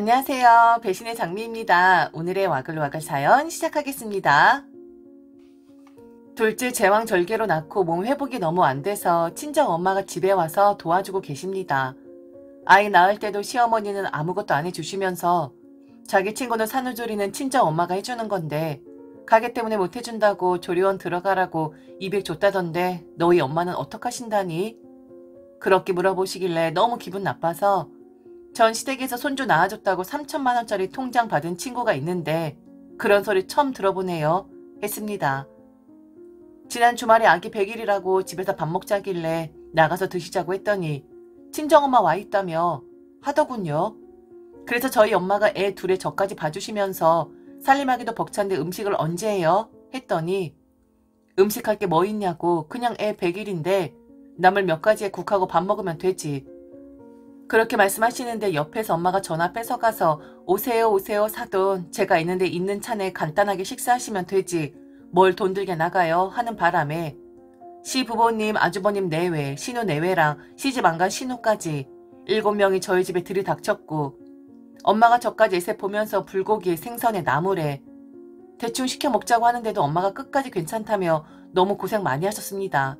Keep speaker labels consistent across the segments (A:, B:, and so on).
A: 안녕하세요. 배신의 장미입니다. 오늘의 와글와글 사연 시작하겠습니다. 둘째 제왕절개로 낳고 몸 회복이 너무 안 돼서 친정 엄마가 집에 와서 도와주고 계십니다. 아이 낳을 때도 시어머니는 아무것도 안 해주시면서 자기 친구는 산후조리는 친정 엄마가 해주는 건데 가게 때문에 못 해준다고 조리원 들어가라고 200 줬다던데 너희 엄마는 어떡하신다니? 그렇게 물어보시길래 너무 기분 나빠서 전 시댁에서 손주 낳아줬다고 3천만 원짜리 통장 받은 친구가 있는데 그런 소리 처음 들어보네요. 했습니다. 지난 주말에 아기 100일이라고 집에서 밥 먹자길래 나가서 드시자고 했더니 친정엄마 와 있다며 하더군요. 그래서 저희 엄마가 애 둘에 저까지 봐주시면서 살림하기도 벅찬데 음식을 언제 해요? 했더니 음식할 게 뭐 있냐고 그냥 애 100일인데 나물 몇 가지에 국하고 밥 먹으면 되지. 그렇게 말씀하시는데 옆에서 엄마가 전화 뺏어가서 오세요 오세요 사돈 제가 있는데 있는 차내 간단하게 식사하시면 되지 뭘 돈 들게 나가요 하는 바람에 시부모님 아주버님 내외 신우 내외랑 시집 안 간 신우까지 7명이 저희 집에 들이닥쳤고 엄마가 저까지 에세 보면서 불고기에 생선에 나물에 대충 시켜 먹자고 하는데도 엄마가 끝까지 괜찮다며 너무 고생 많이 하셨습니다.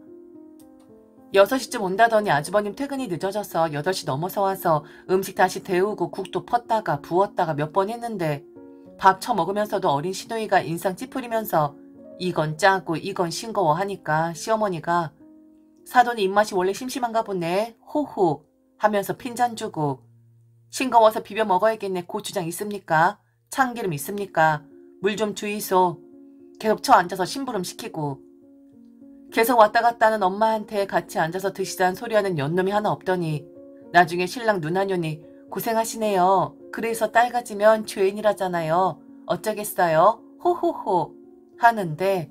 A: 6시쯤 온다더니 아주버님 퇴근이 늦어져서 8시 넘어서 와서 음식 다시 데우고 국도 펐다가 부었다가 몇 번 했는데 밥 처먹으면서도 어린 시누이가 인상 찌푸리면서 이건 짜고 이건 싱거워 하니까 시어머니가 사돈이 입맛이 원래 심심한가 보네 호호 하면서 핀잔 주고 싱거워서 비벼 먹어야겠네 고추장 있습니까? 참기름 있습니까? 물 좀 주이소. 계속 쳐 앉아서 심부름 시키고 계속 왔다 갔다 하는 엄마한테 같이 앉아서 드시자는 소리하는 연놈이 하나 없더니 나중에 신랑 누나녀니 고생하시네요. 그래서 딸 가지면 죄인이라잖아요. 어쩌겠어요? 호호호 하는데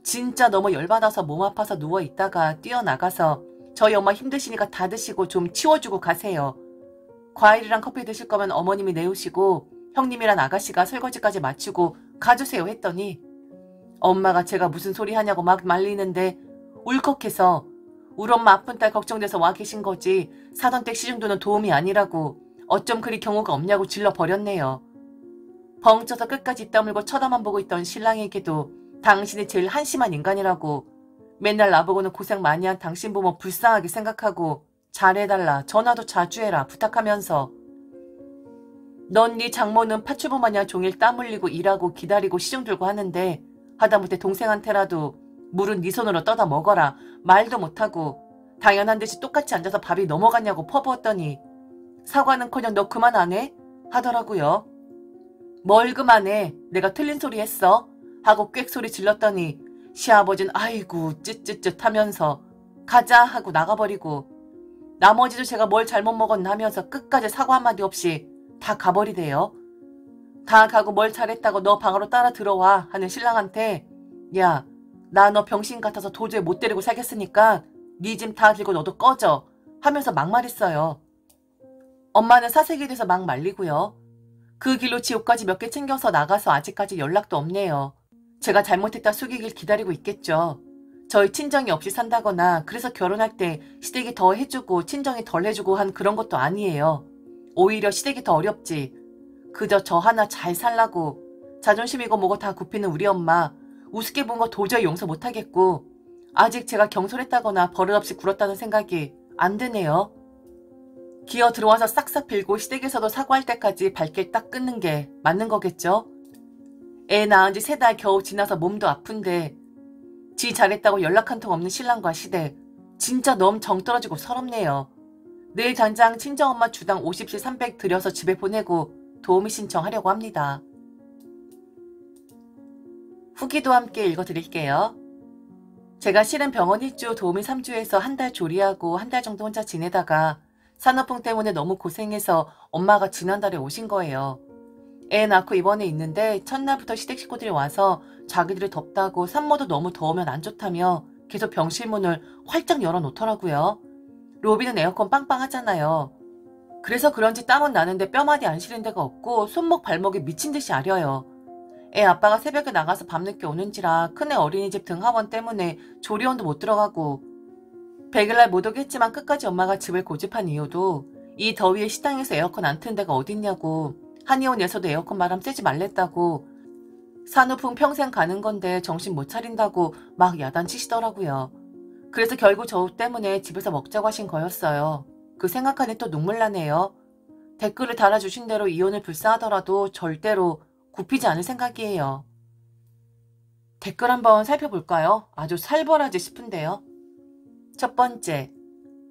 A: 진짜 너무 열받아서 몸 아파서 누워있다가 뛰어나가서 저희 엄마 힘드시니까 다 드시고 좀 치워주고 가세요. 과일이랑 커피 드실 거면 어머님이 내오시고 형님이랑 아가씨가 설거지까지 마치고 가주세요 했더니 엄마가 제가 무슨 소리 하냐고 막 말리는데 울컥해서 우리 엄마 아픈 딸 걱정돼서 와 계신 거지 사돈댁 시중도는 도움이 아니라고 어쩜 그리 경우가 없냐고 질러버렸네요. 벙쪄서 끝까지 입 다물고 쳐다만 보고 있던 신랑에게도 당신이 제일 한심한 인간이라고 맨날 나보고는 고생 많이 한 당신 부모 불쌍하게 생각하고 잘해달라 전화도 자주 해라 부탁하면서 넌 네 장모는 파출부 마냥 종일 땀 흘리고 일하고 기다리고 시중 들고 하는데 하다못해 동생한테라도 물은 네 손으로 떠다 먹어라 말도 못하고 당연한 듯이 똑같이 앉아서 밥이 넘어갔냐고 퍼부었더니 사과는커녕 너 그만 안 해? 하더라고요. 뭘 그만해 내가 틀린 소리 했어? 하고 꽥소리 질렀더니 시아버진 아이고 쯧쯧쯧 하면서 가자 하고 나가버리고 나머지도 제가 뭘 잘못 먹었나 하면서 끝까지 사과 한마디 없이 다 가버리대요. 다 가고 뭘 잘했다고 너 방으로 따라 들어와 하는 신랑한테 야, 나 너 병신 같아서 도저히 못 데리고 살겠으니까 네 짐 다 들고 너도 꺼져 하면서 막말했어요. 엄마는 사색이 돼서 막 말리고요. 그 길로 지옥까지 몇 개 챙겨서 나가서 아직까지 연락도 없네요. 제가 잘못했다 숙이길 기다리고 있겠죠. 저희 친정이 없이 산다거나 그래서 결혼할 때 시댁이 더 해주고 친정이 덜 해주고 한 그런 것도 아니에요. 오히려 시댁이 더 어렵지. 그저 저 하나 잘 살라고 자존심이고 뭐고 다 굽히는 우리 엄마 우습게 본 거 도저히 용서 못하겠고 아직 제가 경솔했다거나 버릇없이 굴었다는 생각이 안 드네요. 기어 들어와서 싹싹 빌고 시댁에서도 사과할 때까지 발길 딱 끊는 게 맞는 거겠죠? 애 낳은 지 3달 겨우 지나서 몸도 아픈데 지 잘했다고 연락 한 통 없는 신랑과 시댁 진짜 너무 정 떨어지고 서럽네요. 내일 당장 친정엄마 주당 50씩 300 들여서 집에 보내고 도우미 신청하려고 합니다. 후기도 함께 읽어드릴게요. 제가 실은 병원 1주 도우미 3주에서 한 달 조리하고 한 달 정도 혼자 지내다가 산후풍 때문에 너무 고생해서 엄마가 지난달에 오신 거예요. 애 낳고 입원해 있는데 첫날부터 시댁 식구들이 와서 자기들이 덥다고 산모도 너무 더우면 안 좋다며 계속 병실 문을 활짝 열어놓더라고요. 로비는 에어컨 빵빵 하잖아요. 그래서 그런지 땀은 나는데 뼈마디 안 시린 데가 없고 손목 발목이 미친듯이 아려요. 애 아빠가 새벽에 나가서 밤늦게 오는지라 큰애 어린이집 등하원 때문에 조리원도 못 들어가고 100일날 못 오겠지만 끝까지 엄마가 집을 고집한 이유도 이 더위에 식당에서 에어컨 안 트는 데가 어딨냐고. 한의원에서도 에어컨 바람 쐬지 말랬다고. 산후풍 평생 가는 건데 정신 못 차린다고 막 야단치시더라고요. 그래서 결국 저 때문에 집에서 먹자고 하신 거였어요. 그 생각하니 또 눈물 나네요. 댓글을 달아주신 대로 이혼을 불사하더라도 절대로 굽히지 않을 생각이에요. 댓글 한번 살펴볼까요? 아주 살벌하지 싶은데요. 첫 번째,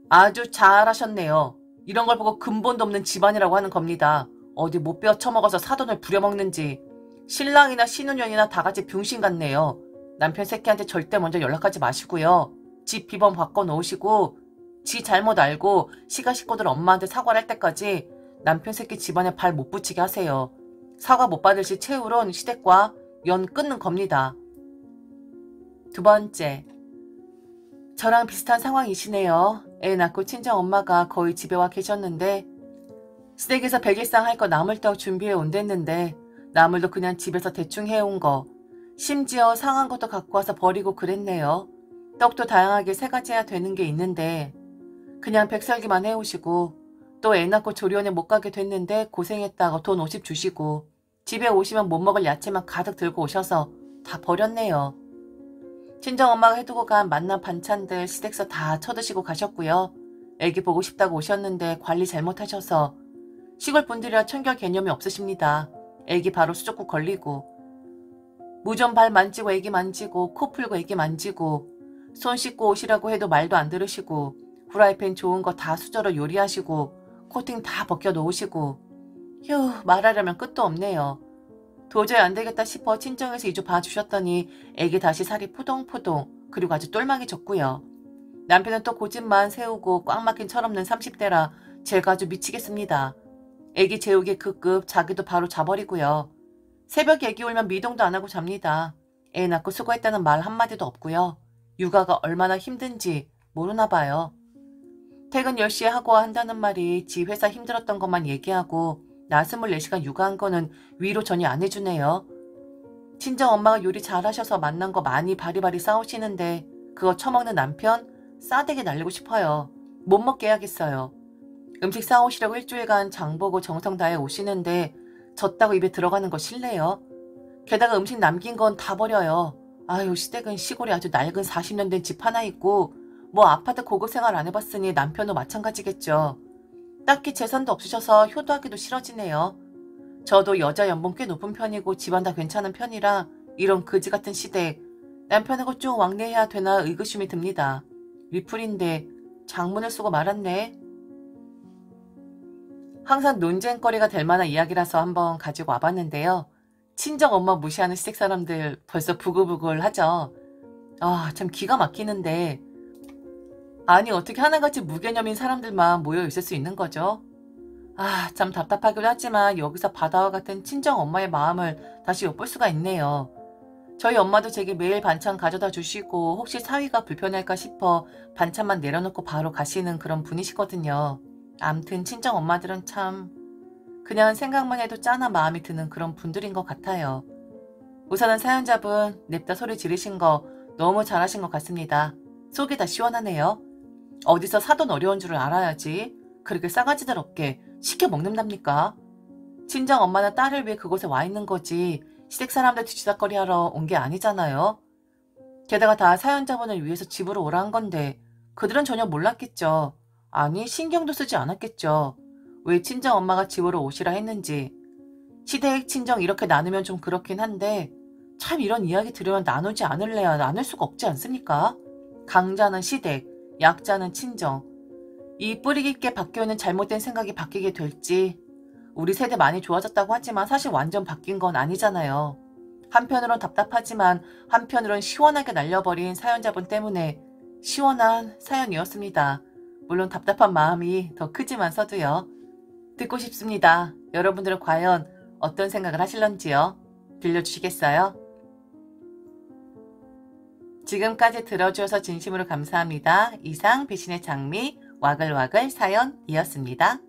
A: 아주 잘하셨네요. 이런 걸 보고 근본도 없는 집안이라고 하는 겁니다. 어디 못 베어 처먹어서 사돈을 부려먹는지. 신랑이나 신혼여행이나 다 같이 병신 같네요. 남편 새끼한테 절대 먼저 연락하지 마시고요. 집 비번 바꿔놓으시고 지 잘못 알고 시가 식구들 엄마한테 사과를 할 때까지 남편 새끼 집안에 발 못 붙이게 하세요. 사과 못 받으실 채울은 시댁과 연 끊는 겁니다. 두 번째, 저랑 비슷한 상황이시네요. 애 낳고 친정엄마가 거의 집에 와 계셨는데 시댁에서 백일상 할 거 나물떡 준비해 온댔는데 나물도 그냥 집에서 대충 해온 거, 심지어 상한 것도 갖고 와서 버리고 그랬네요. 떡도 다양하게 세 가지 해야 되는 게 있는데 그냥 백설기만 해오시고 또 애 낳고 조리원에 못 가게 됐는데 고생했다고 돈 50 주시고 집에 오시면 못 먹을 야채만 가득 들고 오셔서 다 버렸네요. 친정엄마가 해두고 간 만난 반찬들 시댁서 다 쳐드시고 가셨고요. 애기 보고 싶다고 오셨는데 관리 잘못하셔서 시골 분들이라 청결 개념이 없으십니다. 애기 바로 수족구 걸리고 무좀 발 만지고 애기 만지고 코 풀고 애기 만지고 손 씻고 오시라고 해도 말도 안 들으시고 후라이팬 좋은 거 다 수저로 요리하시고 코팅 다 벗겨 놓으시고 휴 말하려면 끝도 없네요. 도저히 안 되겠다 싶어 친정에서 2주 봐주셨더니 애기 다시 살이 포동포동 그리고 아주 똘망이 졌고요. 남편은 또 고집만 세우고 꽉 막힌 철없는 30대라 제가 아주 미치겠습니다. 애기 재우기 급급 자기도 바로 자버리고요. 새벽 애기 울면 미동도 안 하고 잡니다. 애 낳고 수고했다는 말 한마디도 없고요. 육아가 얼마나 힘든지 모르나 봐요. 퇴근 10시에 하고 한다는 말이 지 회사 힘들었던 것만 얘기하고 나 24시간 육아한 거는 위로 전혀 안 해주네요. 친정엄마가 요리 잘하셔서 만난 거 많이 바리바리 싸우시는데 그거 처먹는 남편 싸대기 날리고 싶어요. 못 먹게 해야겠어요. 음식 싸오시려고 일주일간 장보고 정성 다해 오시는데 졌다고 입에 들어가는 거 싫네요. 게다가 음식 남긴 건 다 버려요. 아유 시댁은 시골에 아주 낡은 40년 된 집 하나 있고 뭐 아파트 고급 생활 안 해봤으니 남편도 마찬가지겠죠. 딱히 재산도 없으셔서 효도하기도 싫어지네요. 저도 여자 연봉 꽤 높은 편이고 집안 다 괜찮은 편이라 이런 그지 같은 시댁 남편하고 쭉 왕래해야 되나 의구심이 듭니다. 리플인데 장문을 쓰고 말았네. 항상 논쟁거리가 될 만한 이야기라서 한번 가지고 와봤는데요. 친정 엄마 무시하는 시댁 사람들 벌써 부글부글 하죠. 아, 참 기가 막히는데 아니 어떻게 하나같이 무개념인 사람들만 모여 있을 수 있는 거죠? 아, 참 답답하기도 하지만 여기서 바다와 같은 친정 엄마의 마음을 다시 엿볼 수가 있네요. 저희 엄마도 제게 매일 반찬 가져다 주시고 혹시 사위가 불편할까 싶어 반찬만 내려놓고 바로 가시는 그런 분이시거든요. 암튼 친정 엄마들은 참 그냥 생각만 해도 짠한 마음이 드는 그런 분들인 것 같아요. 우선은 사연자분 냅다 소리 지르신 거 너무 잘하신 것 같습니다. 속이 다 시원하네요. 어디서 사돈 어려운 줄을 알아야지 그렇게 싸가지들 없게 시켜 먹는답니까? 친정 엄마는 딸을 위해 그곳에 와 있는 거지 시댁 사람들 뒤치다거리 하러 온 게 아니잖아요. 게다가 다 사연자분을 위해서 집으로 오라는 건데 그들은 전혀 몰랐겠죠. 아니 신경도 쓰지 않았겠죠. 왜 친정 엄마가 집으로 오시라 했는지. 시댁 친정 이렇게 나누면 좀 그렇긴 한데 참 이런 이야기 들으면 나누지 않을래야 나눌 수가 없지 않습니까? 강자는 시댁, 약자는 친정. 이 뿌리 깊게 박혀있는 잘못된 생각이 바뀌게 될지. 우리 세대 많이 좋아졌다고 하지만 사실 완전 바뀐 건 아니잖아요. 한편으론 답답하지만 한편으론 시원하게 날려버린 사연자분 때문에 시원한 사연이었습니다. 물론 답답한 마음이 더 크지만서도요. 듣고 싶습니다. 여러분들은 과연 어떤 생각을 하실런지요? 들려주시겠어요? 지금까지 들어주셔서 진심으로 감사합니다. 이상 배신의 장미 와글와글 사연이었습니다.